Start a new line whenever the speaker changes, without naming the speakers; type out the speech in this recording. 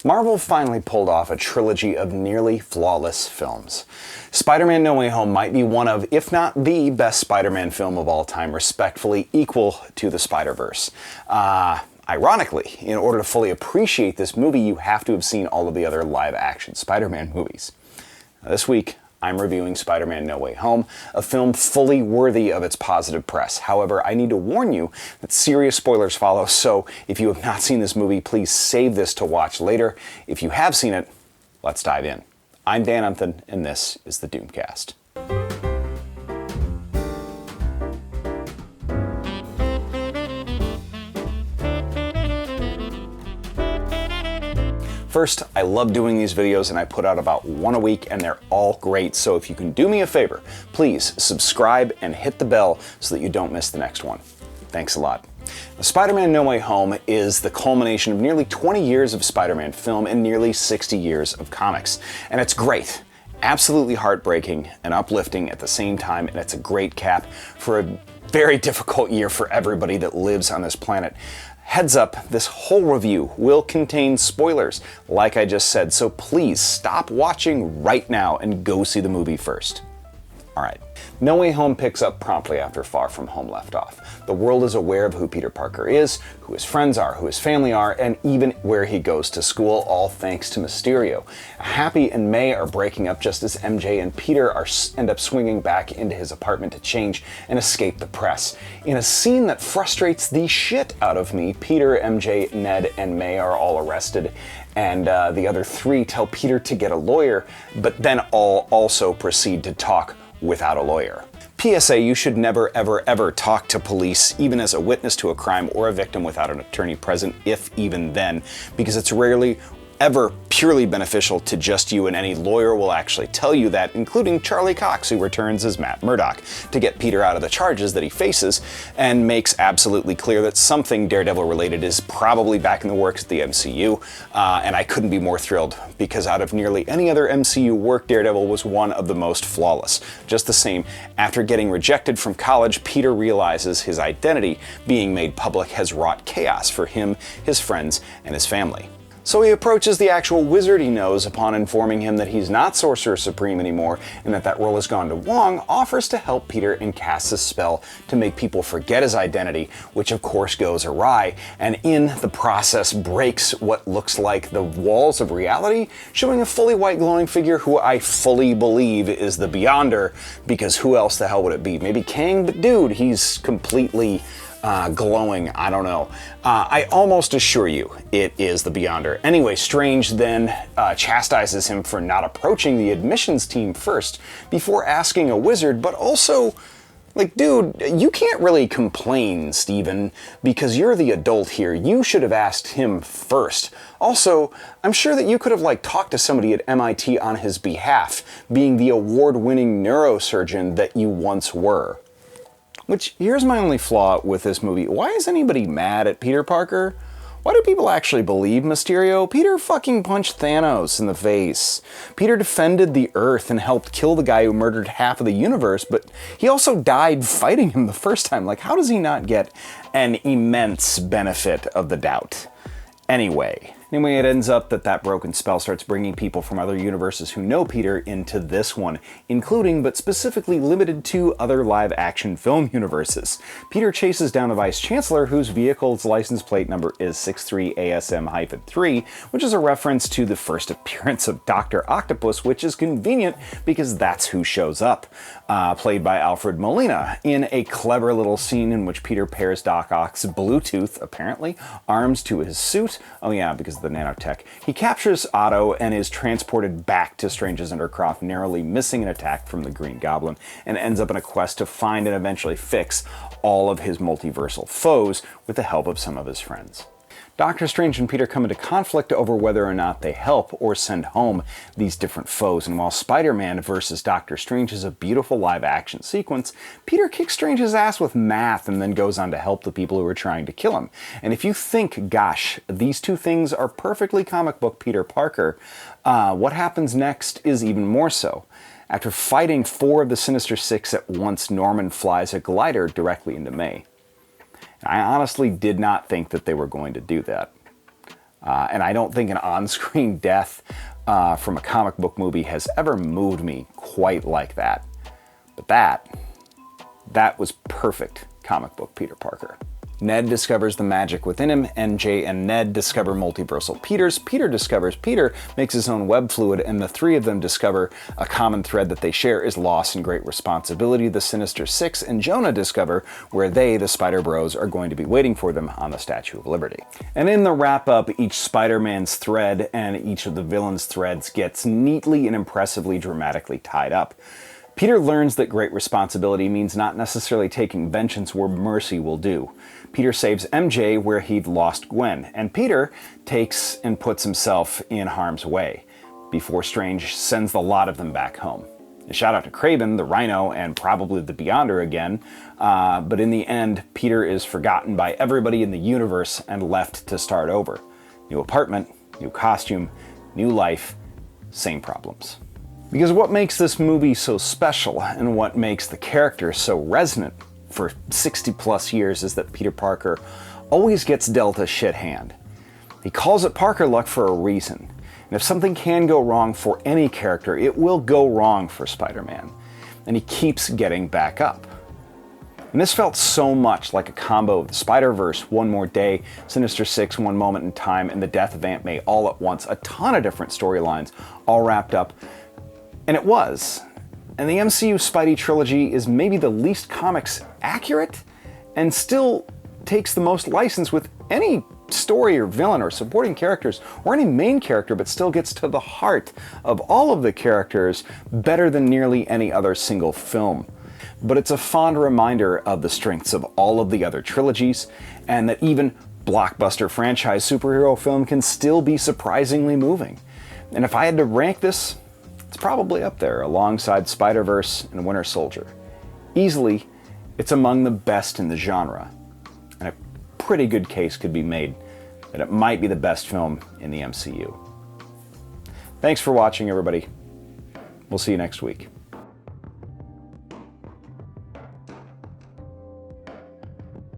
Marvel finally pulled off a trilogy of nearly flawless films. Spider-Man No Way Home might be one of, if not the best Spider-Man film of all time, respectfully equal to the Spider-Verse. Ironically, in order to fully appreciate this movie, you have to have seen all of the other live-action Spider-Man movies. This week, I'm reviewing Spider-Man No Way Home, a film fully worthy of its positive press. However, I need to warn you that serious spoilers follow, so if you have not seen this movie, please save this to watch later. If you have seen it, let's dive in. I'm Dan Unthan, and this is the Doomcast. First, I love doing these videos and I put out about one a week and they're all great, so if you can do me a favor, please subscribe and hit the bell so that you don't miss the next one. Thanks a lot. Spider-Man No Way Home is the culmination of nearly 20 years of Spider-Man film and nearly 60 years of comics. And it's great. Absolutely heartbreaking and uplifting at the same time, and it's a great cap for a very difficult year for everybody that lives on this planet. Heads up, this whole review will contain spoilers, like I just said, so please stop watching right now and go see the movie first. Alright, No Way Home picks up promptly after Far From Home left off. The world is aware of who Peter Parker is, who his friends are, who his family are, and even where he goes to school, all thanks to Mysterio. Happy and May are breaking up just as MJ and Peter end up swinging back into his apartment to change and escape the press. In a scene that frustrates the shit out of me, Peter, MJ, Ned, and May are all arrested, and the other three tell Peter to get a lawyer, but then all also proceed to talk without a lawyer. PSA, you should never ever ever talk to police, even as a witness to a crime or a victim, without an attorney present, if even then, because it's rarely ever purely beneficial to just you, and any lawyer will actually tell you that, including Charlie Cox, who returns as Matt Murdock to get Peter out of the charges that he faces, and makes absolutely clear that something Daredevil related is probably back in the works at the MCU, and I couldn't be more thrilled, because out of nearly any other MCU work, Daredevil was one of the most flawless. Just the same, after getting rejected from college, Peter realizes his identity being made public has wrought chaos for him, his friends, and his family. So he approaches the actual wizard he knows upon informing him that he's not Sorcerer Supreme anymore and that role has gone to Wong, offers to help Peter and casts a spell to make people forget his identity, which of course goes awry, and in the process breaks what looks like the walls of reality, showing a fully white glowing figure who I fully believe is the Beyonder, because who else the hell would it be? Maybe Kang, but dude, he's completely glowing, I don't know. I almost assure you it is the Beyonder. Anyway, Strange then chastises him for not approaching the admissions team first before asking a wizard, but also, like, dude, you can't really complain, Steven, because you're the adult here. You should have asked him first. Also, I'm sure that you could have, talked to somebody at MIT on his behalf, being the award-winning neurosurgeon that you once were. Which, here's my only flaw with this movie. Why is anybody mad at Peter Parker? Why do people actually believe Mysterio? Peter fucking punched Thanos in the face. Peter defended the Earth and helped kill the guy who murdered half of the universe, but he also died fighting him the first time. How does he not get an immense benefit of the doubt? Anyway, it ends up that broken spell starts bringing people from other universes who know Peter into this one, including, but specifically limited to, other live-action film universes. Peter chases down the Vice Chancellor, whose vehicle's license plate number is 63ASM-3, which is a reference to the first appearance of Dr. Octopus, which is convenient because that's who shows up. Played by Alfred Molina, in a clever little scene in which Peter pairs Doc Ock's Bluetooth, apparently, arms to his suit. Oh yeah, because of the nanotech. He captures Otto and is transported back to Strange's Undercroft, narrowly missing an attack from the Green Goblin, and ends up in a quest to find and eventually fix all of his multiversal foes with the help of some of his friends. Doctor Strange and Peter come into conflict over whether or not they help or send home these different foes, and while Spider-Man versus Doctor Strange is a beautiful live-action sequence, Peter kicks Strange's ass with math and then goes on to help the people who are trying to kill him. And if you think, gosh, these two things are perfectly comic book Peter Parker, what happens next is even more so. After fighting 4 of the Sinister Six at once, Norman flies a glider directly into May. I honestly did not think that they were going to do that. And I don't think an on-screen death from a comic book movie has ever moved me quite like that. But that was perfect comic book Peter Parker. Ned discovers the magic within him, MJ and Ned discover multiversal Peters, Peter discovers Peter, makes his own web fluid, and the three of them discover a common thread that they share is loss and great responsibility. The Sinister Six and Jonah discover where they, the Spider Bros, are going to be waiting for them on the Statue of Liberty. And in the wrap-up, each Spider-Man's thread and each of the villains' threads gets neatly and impressively dramatically tied up. Peter learns that great responsibility means not necessarily taking vengeance where mercy will do. Peter saves MJ where he'd lost Gwen, and Peter takes and puts himself in harm's way before Strange sends the lot of them back home. A shout out to Kraven, the Rhino, and probably the Beyonder again, but in the end, Peter is forgotten by everybody in the universe and left to start over. New apartment, new costume, new life, same problems. Because what makes this movie so special and what makes the character so resonant for 60 plus years is that Peter Parker always gets dealt a shit hand. He calls it Parker luck for a reason. And if something can go wrong for any character, it will go wrong for Spider-Man. And he keeps getting back up. And this felt so much like a combo of the Spider-Verse, One More Day, Sinister Six, One Moment in Time, and the death of Aunt May all at once. A ton of different storylines all wrapped up. And it was. And the MCU Spidey trilogy is maybe the least comics accurate and still takes the most license with any story or villain or supporting characters or any main character, but still gets to the heart of all of the characters better than nearly any other single film. But it's a fond reminder of the strengths of all of the other trilogies, and that even blockbuster franchise superhero film can still be surprisingly moving. And if I had to rank this, it's probably up there alongside Spider-Verse and Winter Soldier. Easily, it's among the best in the genre. And a pretty good case could be made that it might be the best film in the MCU. Thanks for watching, everybody. We'll see you next week.